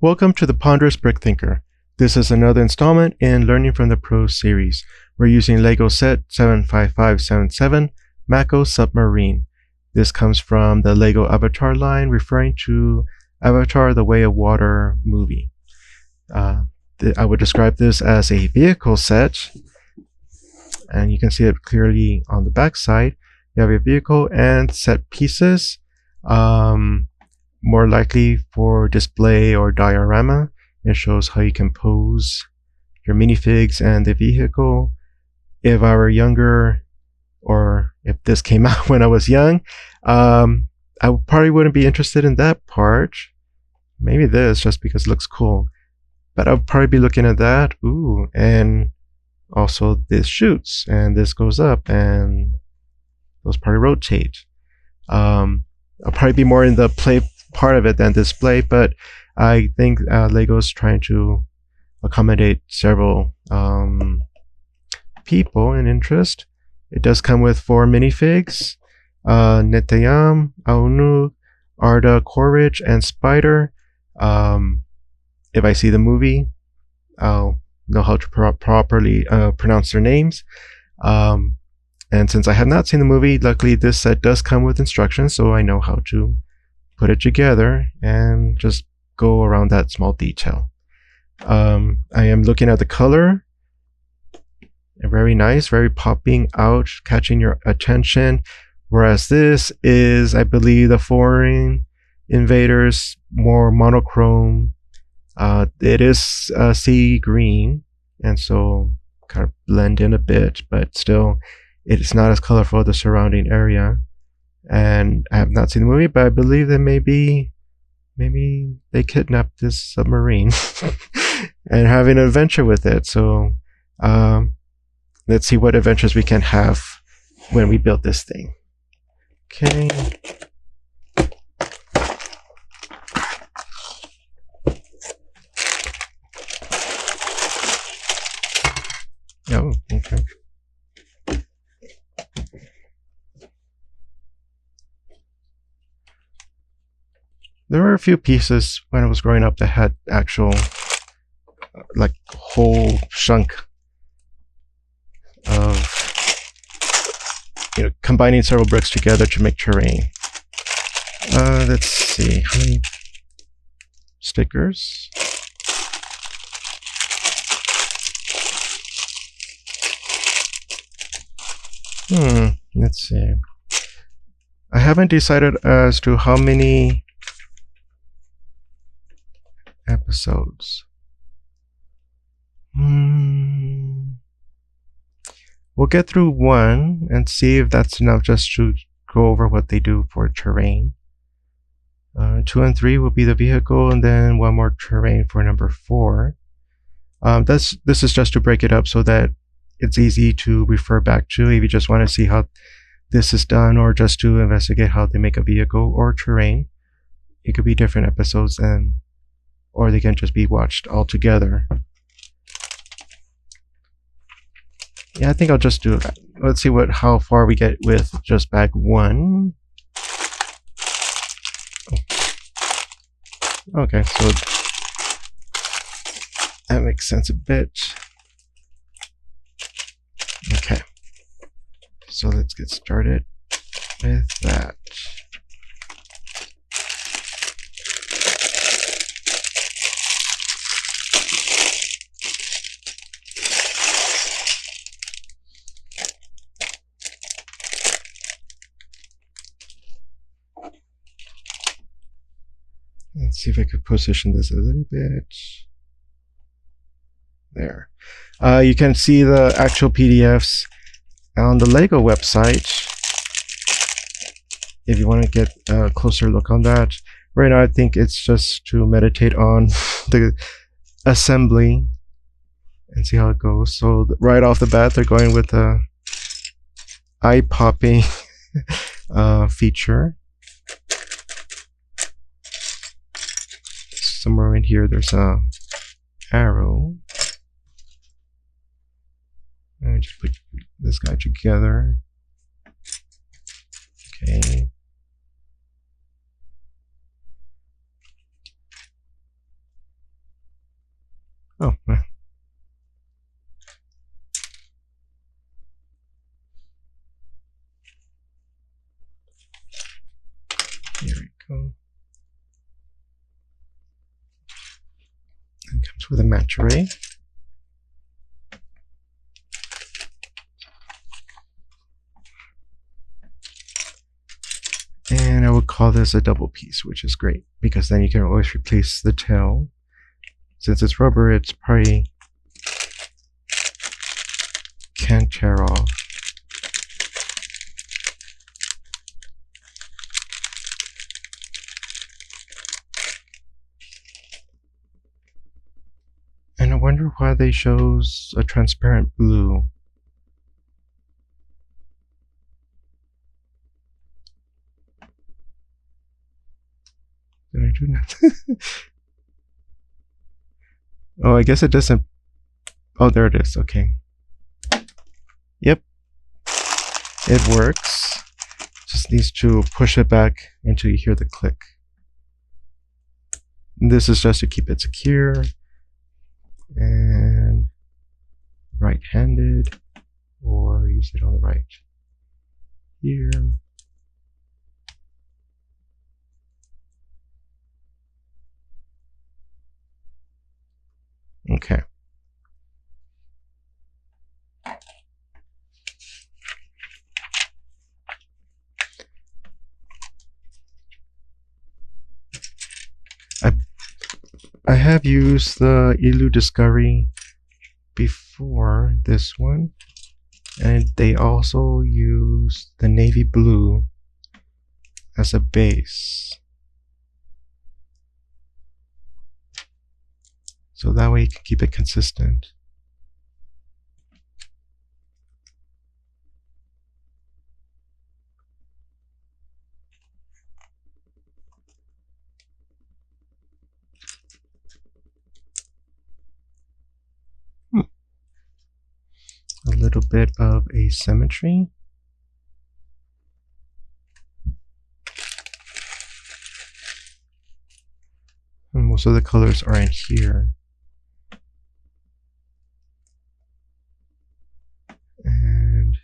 Welcome to the Ponderous Brick Thinker. This is another installment in Learning from the Pros series. We're using Lego Set 75577 Mako Submarine. This comes from the Lego Avatar line, referring to Avatar: The Way of Water movie. I would describe this as a vehicle set, and you can see it clearly on the back side. You have your vehicle and set pieces, more likely for display or diorama. It shows how you can pose your minifigs and the vehicle. If I were younger, or if this came out when I was young, I probably wouldn't be interested in that part. Maybe this, just because it looks cool. But I'll probably be looking at that. Ooh, and also this shoots, and this goes up, and those probably rotate. I'll probably be more in the play part of it than display, but I think Lego's trying to accommodate several people and interest. It does come with 4 minifigs: Netayam, Aunu, Arda, Courage, and Spider. If I see the movie, I'll know how to properly pronounce their names. And since I have not seen the movie, luckily this set does come with instructions, so I know how to put it together and just go around that small detail. I am looking at the color. Very nice, very popping out, catching your attention. Whereas this is, I believe, the Foreign Invaders, more monochrome. It is sea green, and so kind of blend in a bit, but still it's not as colorful as the surrounding area. And I have not seen the movie, but I believe that maybe they kidnapped this submarine and having an adventure with it. So let's see what adventures we can have when we build this thing. Okay. Oh, okay. There were a few pieces when I was growing up that had actual, like, whole chunk of, combining several bricks together to make terrain. Let's see, how many stickers? Let's see. I haven't decided as to how many episodes. We'll get through 1 and see if that's enough just to go over what they do for terrain. 2 and 3 will be the vehicle, and then 1 more terrain for number 4. This is just to break it up so that it's easy to refer back to if you just want to see how this is done, or just to investigate how they make a vehicle or terrain. It could be different episodes, or they can just be watched all together. Yeah, I think I'll just do that. Let's see how far we get with just bag 1. Oh. Okay, so that makes sense a bit. Okay, so let's get started with that. Let's see if I could position this a little bit. There. You can see the actual PDFs on the Lego website if you want to get a closer look on that. Right now I think it's just to meditate on the assembly and see how it goes. So right off the bat they're going with the eye-popping feature. Somewhere in here there's a arrow. Let me just put this guy together. Okay. go. It comes with a match array. And I would call this a double piece, which is great because then you can always replace the tail. Since it's rubber, it's probably can't tear off. And I wonder why they chose a transparent blue. Did I do that? Oh, I guess it doesn't. Oh, there it is. Okay. Yep. It works. Just needs to push it back until you hear the click. This is just to keep it secure. And right-handed, or use it on the right. Here. Okay. I have used the Ilu Discovery before this one, and they also use the navy blue as a base. So that way you can keep it consistent. A little bit of asymmetry. And most of the colors are in here. And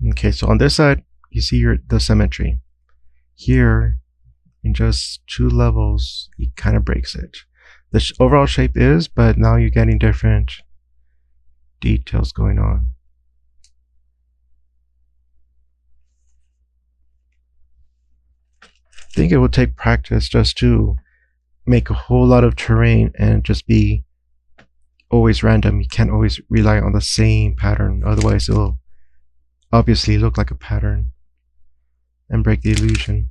okay, so on this side, you see the symmetry. Here, in just 2 levels, it kind of breaks it. The overall shape is, but now you're getting different details going on. I think it will take practice just to make a whole lot of terrain and just be always random. You can't always rely on the same pattern, otherwise it'll obviously look like a pattern and break the illusion.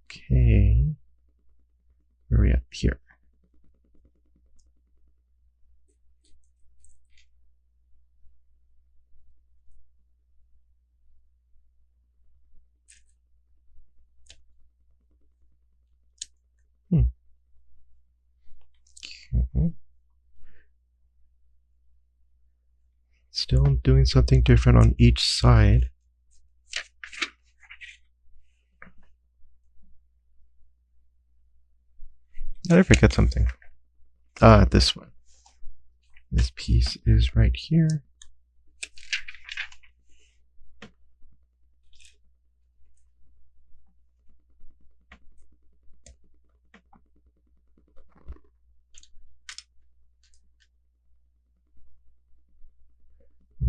Okay, where are we at here? Okay. Still doing something different on each side. Did I forget something? This one. This piece is right here.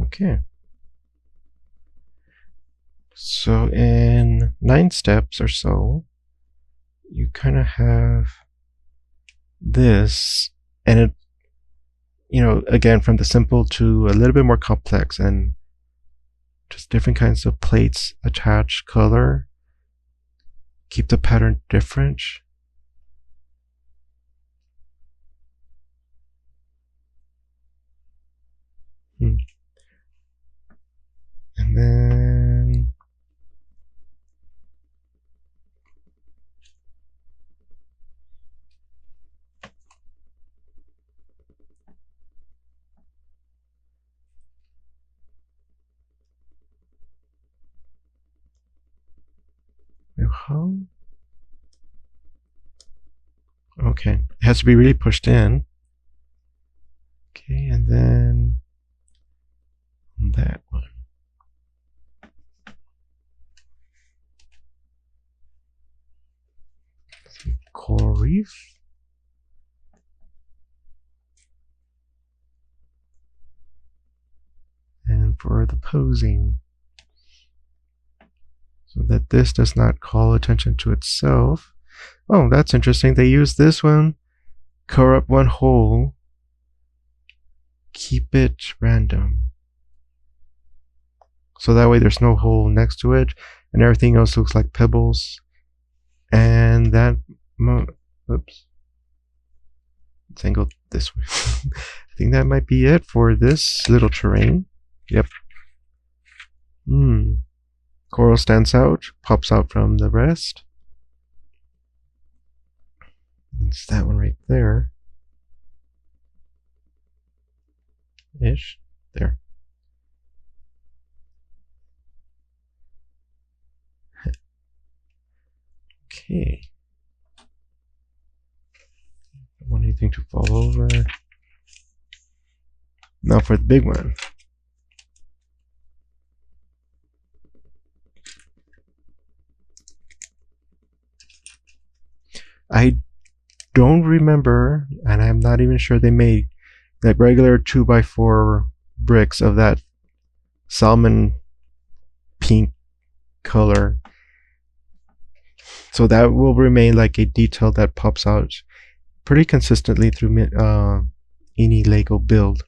Okay. So in 9 steps or so, you kind of have this, and it, you know, again, from the simple to a little bit more complex, and just different kinds of plates attach color, keep the pattern different. And then Uh-huh. Okay, it has to be really pushed in. Okay, and then that one. Coral reef. And for the posing, so that this does not call attention to itself. Oh, that's interesting. They use this one, cover up one hole, keep it random. So that way there's no hole next to it, and everything else looks like pebbles. And that, oops, let's angle this way. I think that might be it for this little terrain. Yep. Coral stands out, pops out from the rest. It's that one right there. Ish. There. Okay. Don't want anything to fall over. Now for the big one. I don't remember, and I'm not even sure they made like regular 2x4 bricks of that salmon pink color. So that will remain like a detail that pops out pretty consistently through any Lego build.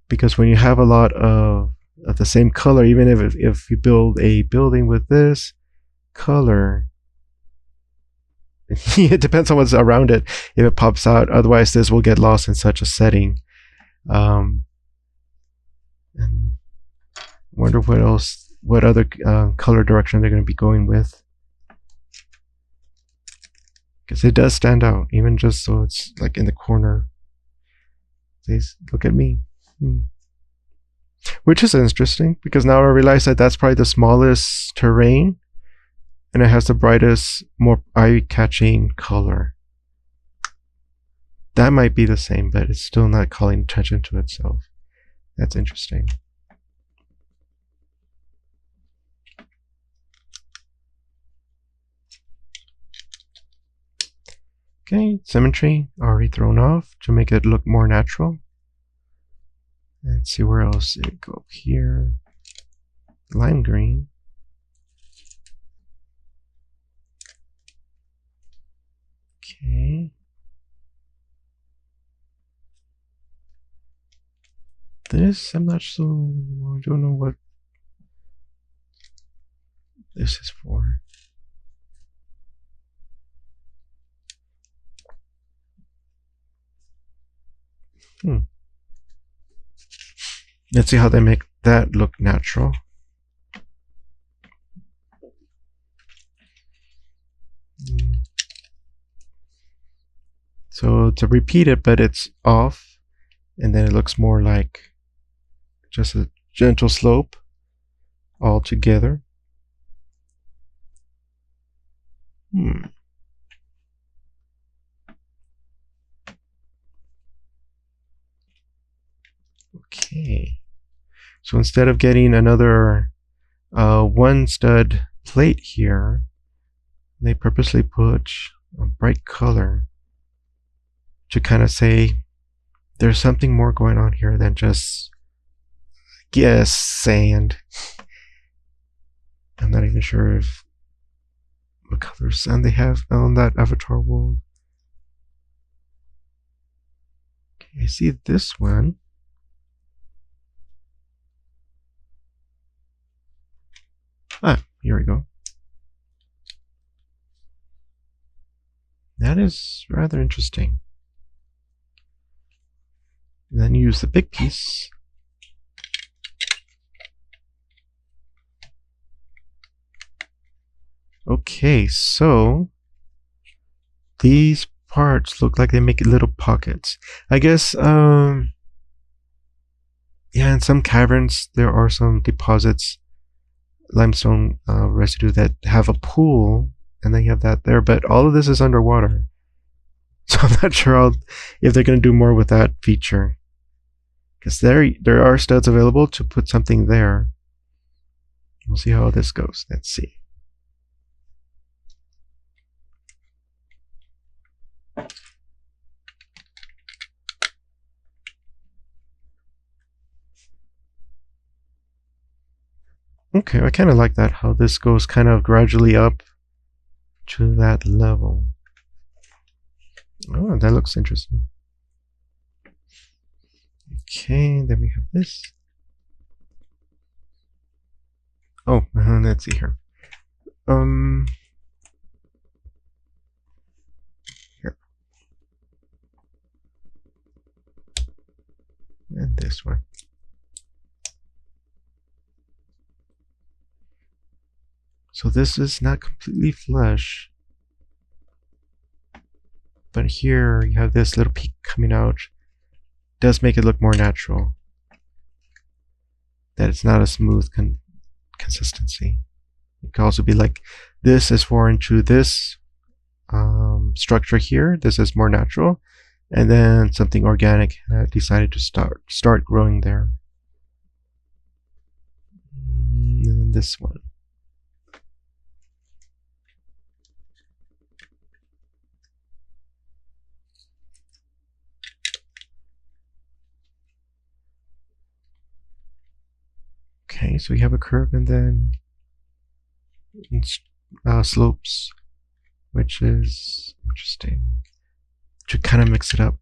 Because when you have a lot of the same color, even if you build a building with this color, it depends on what's around it if it pops out. Otherwise, this will get lost in such a setting. And wonder what other color direction they're going to be going with. Because it does stand out, even just so it's like in the corner. Please look at me. Which is interesting, because now I realize that that's probably the smallest terrain, and it has the brightest, more eye-catching color. That might be the same, but it's still not calling attention to itself. That's interesting. Okay, symmetry already thrown off to make it look more natural. Let's see where else it go here. Lime green. Okay. This, I'm not so, I don't know what this is for. Let's see how they make that look natural. So to repeat it, but it's off, and then it looks more like just a gentle slope all together. Okay. So instead of getting another one stud plate here, they purposely put a bright color to kind of say there's something more going on here than just sand. I'm not even sure if what color sand they have on that avatar world. Okay, I see this one. Ah, here we go. That is rather interesting. And then use the big piece. Okay, so these parts look like they make little pockets. I guess, yeah, in some caverns there are some deposits limestone residue that have a pool, and then you have that there. But all of this is underwater, so I'm not sure if they're going to do more with that feature. Because there are studs available to put something there. We'll see how this goes. Let's see. Okay, I kind of like that, how this goes kind of gradually up to that level. Oh, that looks interesting. Okay, then we have this. Oh, let's see here. Here. And this one. So this is not completely flush, but here you have this little peak coming out. Does make it look more natural. That it's not a smooth consistency. It could also be like this is foreign to this structure here. This is more natural, and then something organic decided to start growing there. And then this one. Okay, so we have a curve and then slopes, which is interesting to kind of mix it up.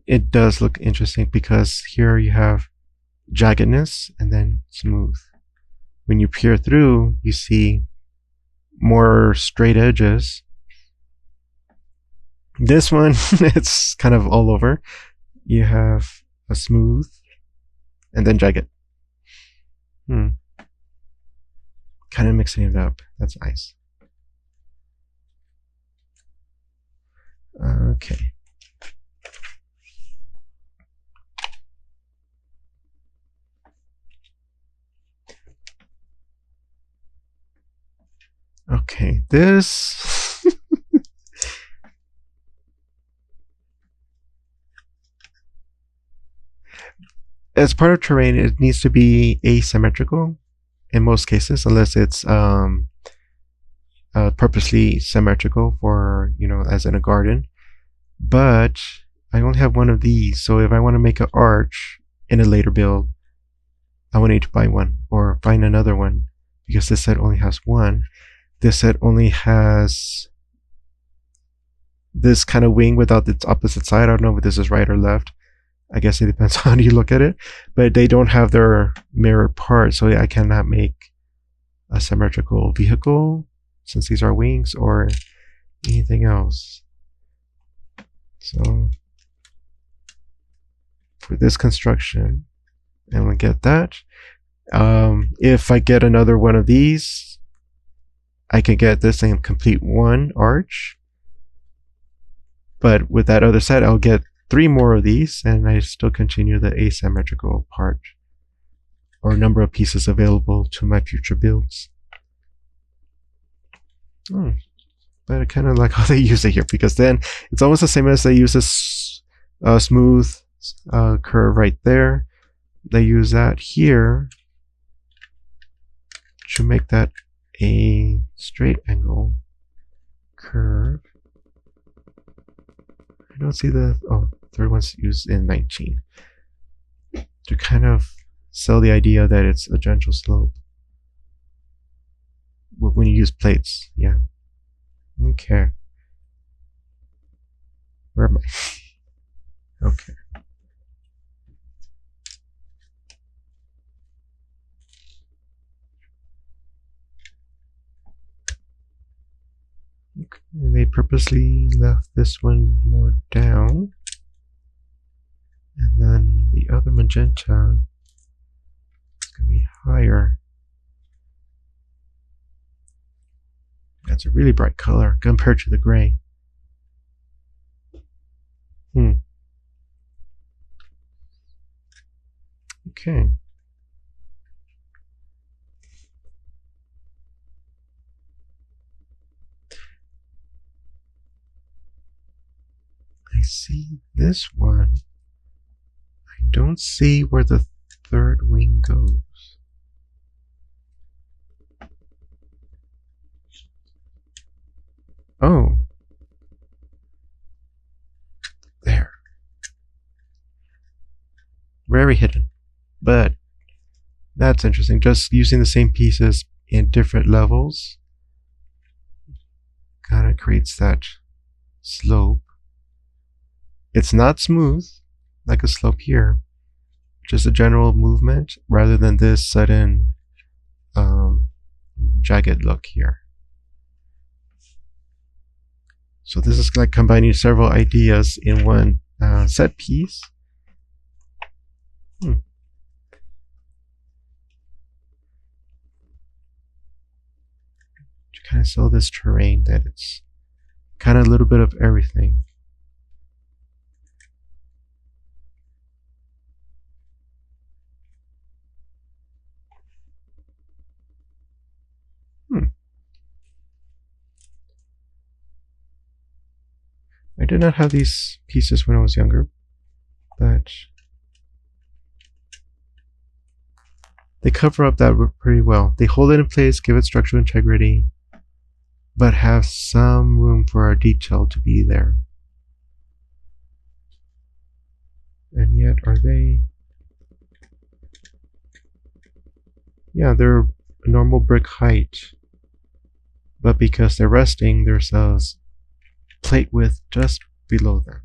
It does look interesting because here you have jaggedness and then smooth. When you peer through, you see more straight edges. This one, it's kind of all over. You have a smooth and then jagged. Kind of mixing it up. That's nice. Okay. Okay, this as part of terrain, it needs to be asymmetrical in most cases, unless it's purposely symmetrical for, as in a garden. But I only have one of these, so if I want to make an arch in a later build, I will need to buy one or find another one, because this set only has one. This set only has this kind of wing without its opposite side. I don't know if this is right or left. I guess it depends on how you look at it. But they don't have their mirror part, so I cannot make a symmetrical vehicle since these are wings or anything else. So for this construction, and we get that. If I get another one of these, I can get this and complete one arch. But with that other set, I'll get 3 more of these, and I still continue the asymmetrical part or number of pieces available to my future builds. But I kind of like how they use it here, because then it's almost the same as they use this smooth curve right there. They use that here to make that a straight angle curve. I don't see the third one's used in 19 to kind of sell the idea that it's a gentle slope when you use plates. Yeah. Okay. Where am I? Okay. And they purposely left this one more down, and then the other magenta is going to be higher. That's a really bright color compared to the gray. Okay. I see this one. I don't see where the third wing goes. Oh. There. Very hidden. But that's interesting. Just using the same pieces in different levels kind of creates that slope. It's not smooth like a slope here, just a general movement rather than this sudden jagged look here. So this is like combining several ideas in one set piece. To kind of sell this terrain that it's kind of a little bit of everything. I did not have these pieces when I was younger, but they cover up that pretty well. They hold it in place, give it structural integrity, but have some room for a detail to be there. And yet, are they? Yeah, they're a normal brick height, but because they're resting, there's a plate width just below them.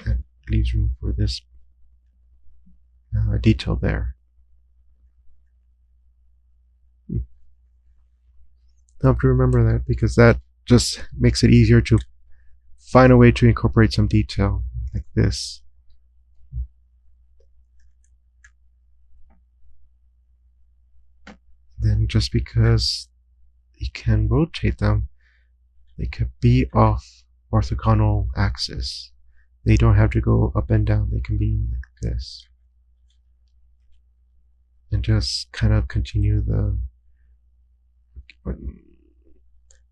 That leaves room for this detail there. I have to remember that because that just makes it easier to find a way to incorporate some detail like this. Then just because you can rotate them, they could be off orthogonal axis. They don't have to go up and down. They can be like this. And just kind of continue the...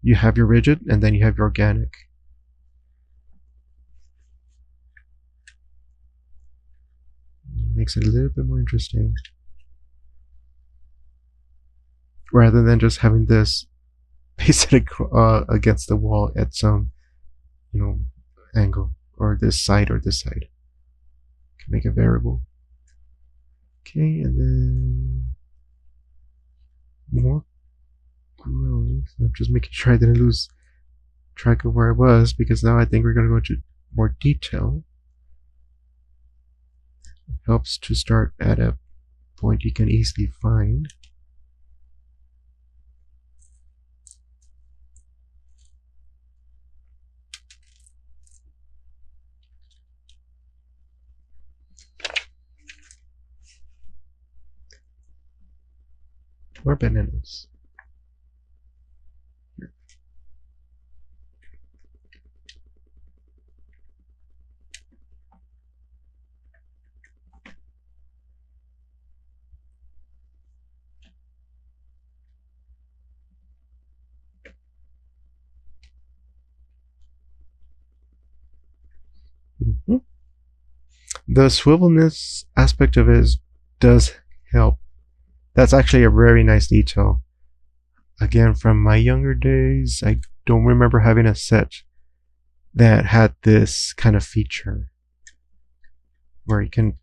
You have your rigid and then you have your organic. Makes it a little bit more interesting. Rather than just having this pasted against the wall at some, angle, or this side or this side. Can make a variable. Okay, and then more growth. I'm just making sure I didn't lose track of where I was, because now I think we're going to go into more detail. It helps to start at a point you can easily find. More bananas. The swivelness aspect of it does help. That's actually a very nice detail. Again, from my younger days, I don't remember having a set that had this kind of feature where you can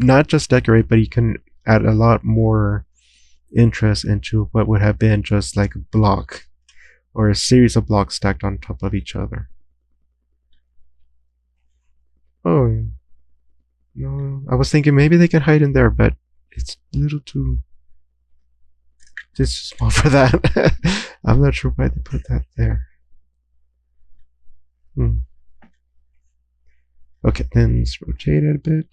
not just decorate, but you can add a lot more interest into what would have been just like a block or a series of blocks stacked on top of each other. Oh, no, I was thinking maybe they can hide in there, but it's a little too... It's too small for that. I'm not sure why they put that there. Okay, then let's rotate it a bit.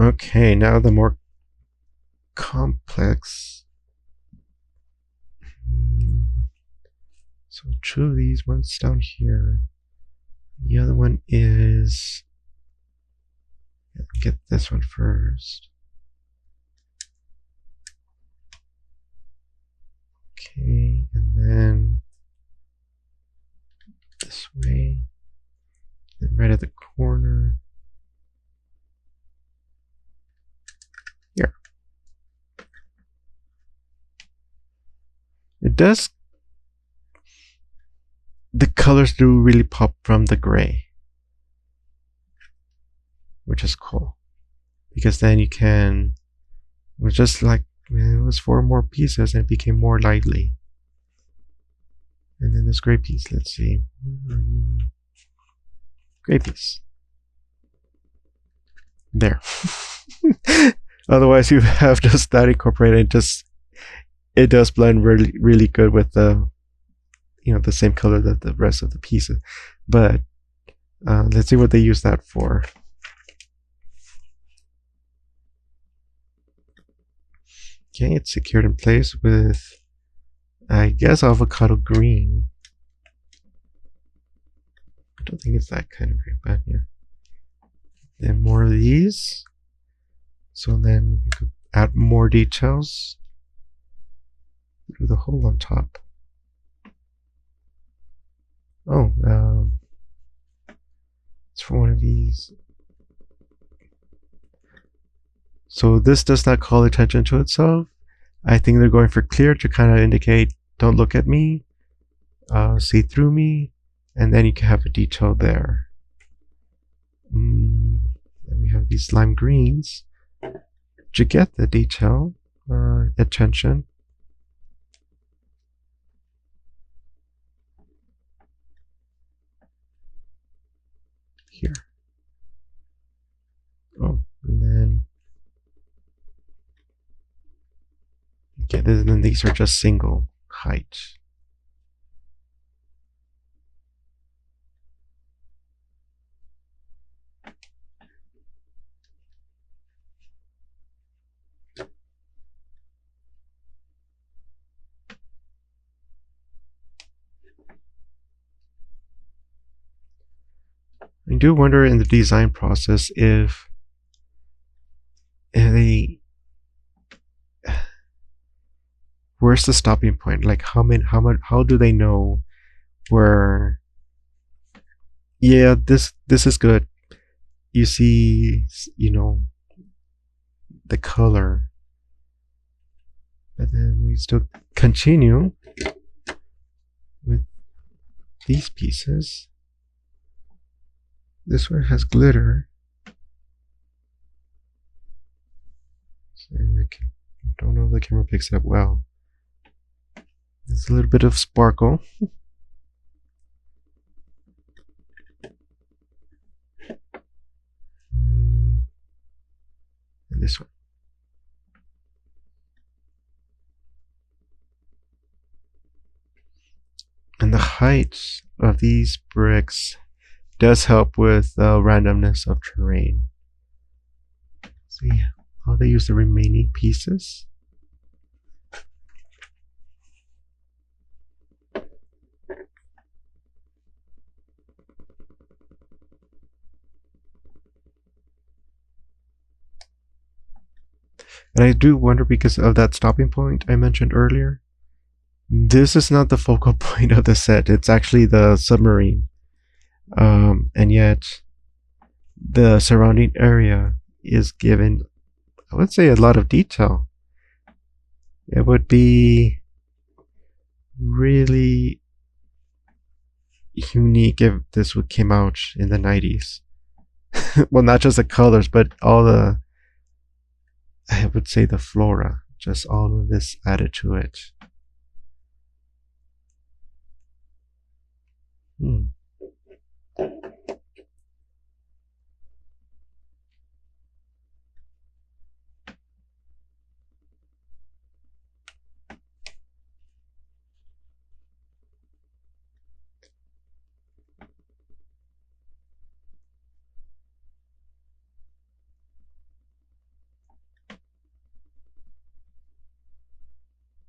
Okay, now the more complex So two of these, one's down here. The other one is, get this one first. Okay, and then this way, then right at the corner. Here. It does, the colors do really pop from the gray, which is cool, because then you can, it was just like, it was 4 more pieces and it became more lively. And then this gray piece, let's see, where are you? Gray piece. There. Otherwise you have just that incorporated, it does blend really, really good with the, the same color that the rest of the pieces. But let's see what they use that for. Okay, it's secured in place with, I guess, avocado green. I don't think it's that kind of green, but yeah. Then more of these. So then we could add more details. Do the hole on top. Oh, it's for one of these. So this does not call attention to itself. I think they're going for clear to kind of indicate, don't look at me, see through me, and then you can have a detail there. Then we have these lime greens to get the detail or attention. Here. Oh, and then okay, then these are just single height. I do wonder in the design process if they, where's the stopping point? Like how do they know where? Yeah, this is good. You see, the color, but then we still continue with these pieces. This one has glitter. I don't know if the camera picks it up well. There's a little bit of sparkle. And this one. And the height of these bricks does help with the randomness of terrain. See how they use the remaining pieces. And I do wonder, because of that stopping point I mentioned earlier, this is not the focal point of the set. It's actually the submarine. And yet the surrounding area is given, I would say, a lot of detail. It would be really unique if this came out in the 90s. Well, not just the colors, but all the, I would say, the flora, just all of this added to it.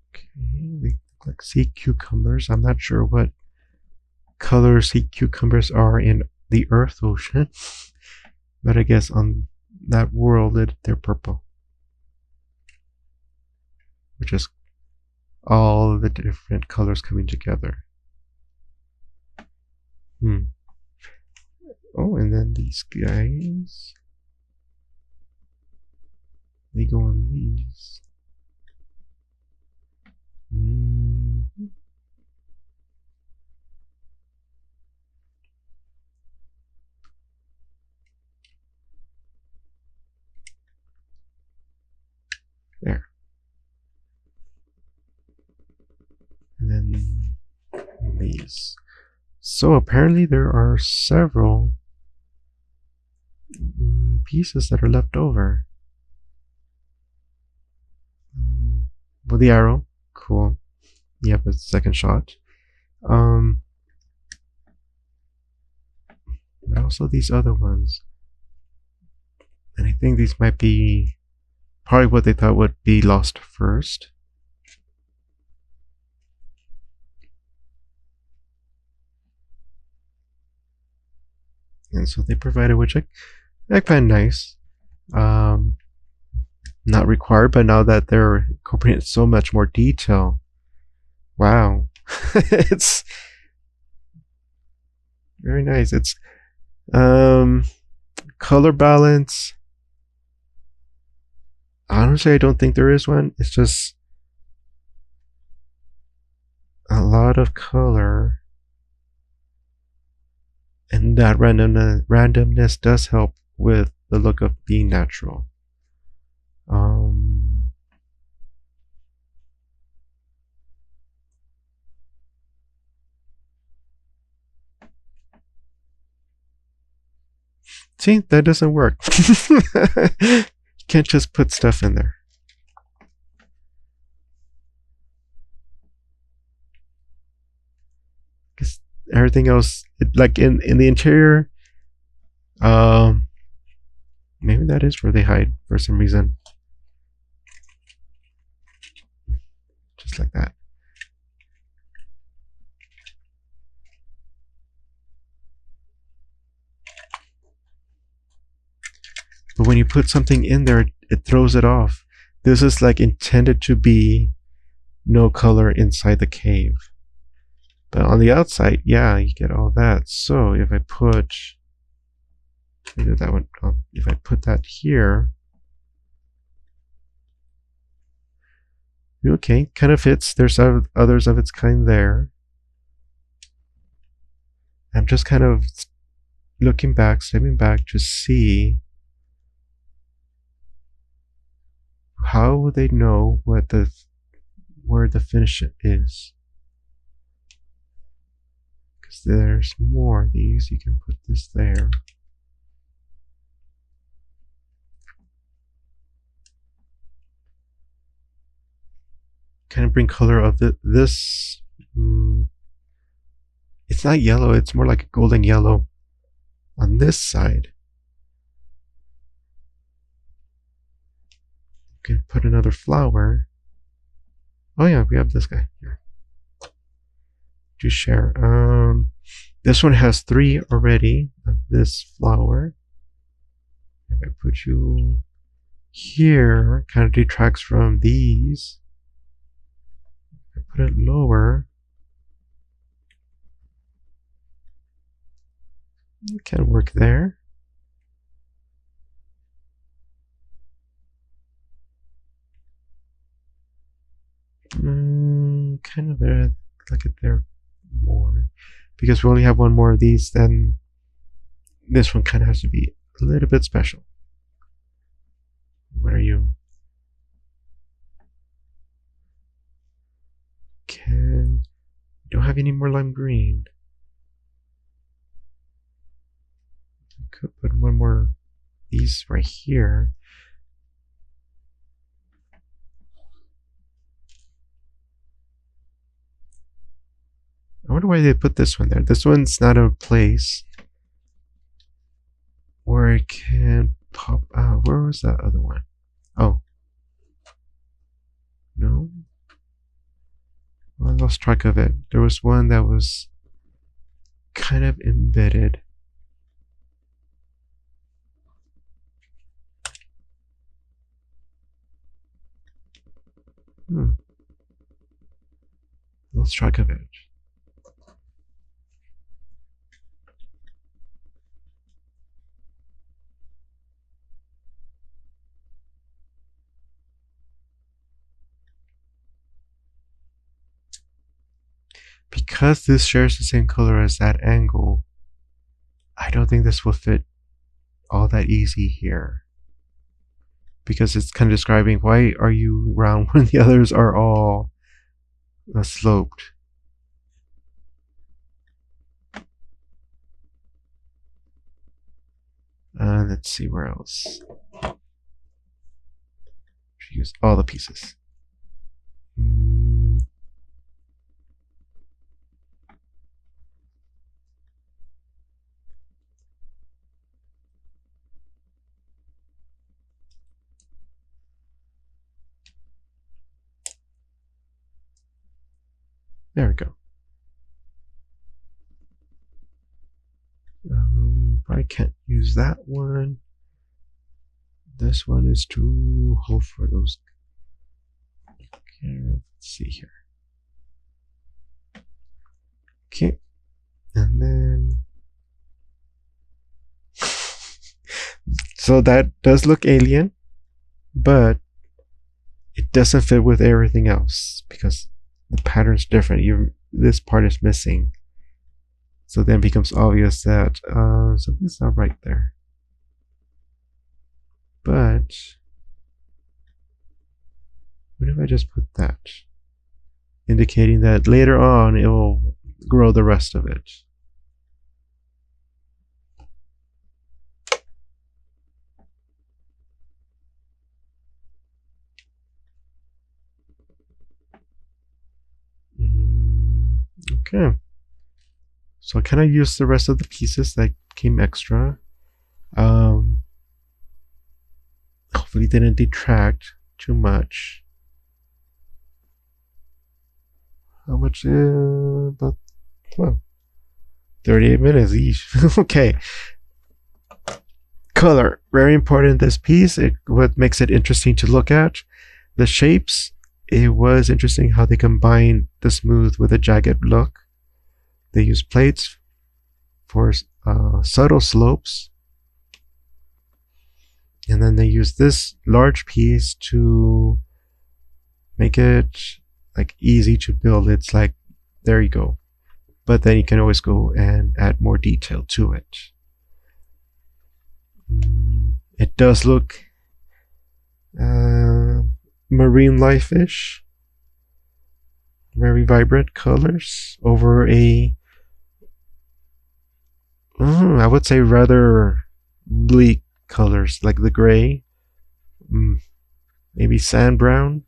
Okay, like sea cucumbers. I'm not sure what color sea cucumbers are in the Earth Ocean, but I guess on that world they're purple, which is all the different colors coming together. Oh, and then these guys, they go on these. There. And then these. So apparently there are several pieces that are left over. With the arrow, cool. Yep, it's the second shot. But also these other ones. And I think these might be probably what they thought would be lost first. And so they provided, which I find nice. Not required, but now that they're incorporating so much more detail, wow. It's very nice. It's color balance. Honestly, I don't think there is one. It's just a lot of color, and that randomness does help with the look of being natural. See, that doesn't work. You can't just put stuff in there. Because everything else, like in the interior, maybe that is where they hide for some reason. Just like that. But when you put something in there, it throws it off. This is like intended to be no color inside the cave. But on the outside, yeah, you get all that. So if I put that one, if I put that here, okay, kind of fits. There's others of its kind there. I'm just kind of looking back, stepping back to see how would they know what where the finish is. Because there's more of these. You can put this there. Kind of bring color of this. It's not yellow. It's more like a golden yellow on this side. You can put another flower. Oh yeah, we have this guy here. To share. This one has 3 already of this flower. If I put you here, it kind of detracts from these. If I put it lower, it can work there. Kind of there, like it there more. Because we only have one more of these, then this one kind of has to be a little bit special. What are you? Don't have any more lime green. I could put one more these right here. I wonder why they put this one there. This one's not a place where it can pop out. Where was that other one? Oh. No? Well, lost track of it. There was one that was kind of embedded. Lost track of it. Because this shares the same color as that angle, I don't think this will fit all that easy here. Because it's kind of describing why are you round when the others are all sloped. Let's see where else. Use all the pieces. There we go. I can't use that one. This one is too whole for those. Okay, let's see here. Okay, and then so that does look alien, but it doesn't fit with everything else because the pattern's different. This part is missing. So then it becomes obvious that something's not right there. But what if I just put that? Indicating that later on it will grow the rest of it. Okay. So I kind of used the rest of the pieces that came extra. Hopefully didn't detract too much. How much? About 38 minutes each. Okay. Color, very important in this piece. What makes it interesting to look at. The shapes. It was interesting how they combined the smooth with a jagged look. They use plates for subtle slopes. And then they use this large piece to make it like easy to build. It's like, there you go. But then you can always go and add more detail to it. It does look marine life-ish. Very vibrant colors over a I would say rather bleak colors, like the gray, maybe sand brown,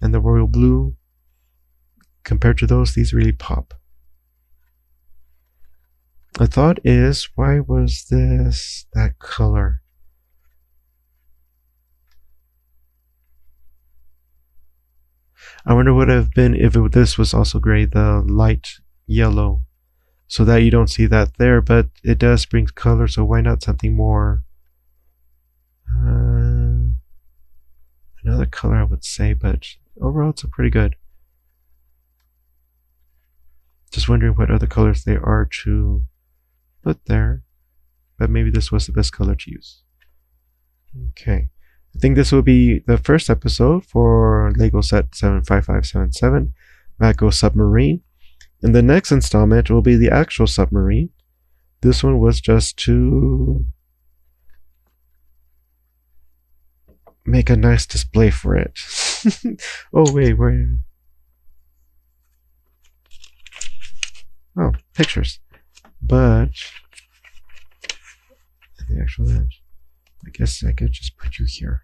and the royal blue. Compared to those, these really pop. The thought is, why was this that color? I wonder what it would have been if this was also gray, the light yellow, so that you don't see that there, but it does bring color, so why not something more another color, I would say, but overall it's a pretty good. Just wondering what other colors they are to put there, but maybe this was the best color to use. Okay, I think this will be the first episode for Lego Set 75577 Mako Submarine. And the next installment will be the actual submarine. This one was just to make a nice display for it. Oh, wait. Oh, pictures. But the actual edge, I guess I could just put you here.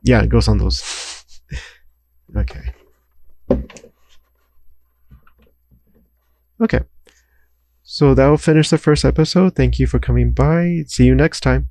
Yeah, it goes on those. Okay. Okay. So that will finish the first episode. Thank you for coming by. See you next time.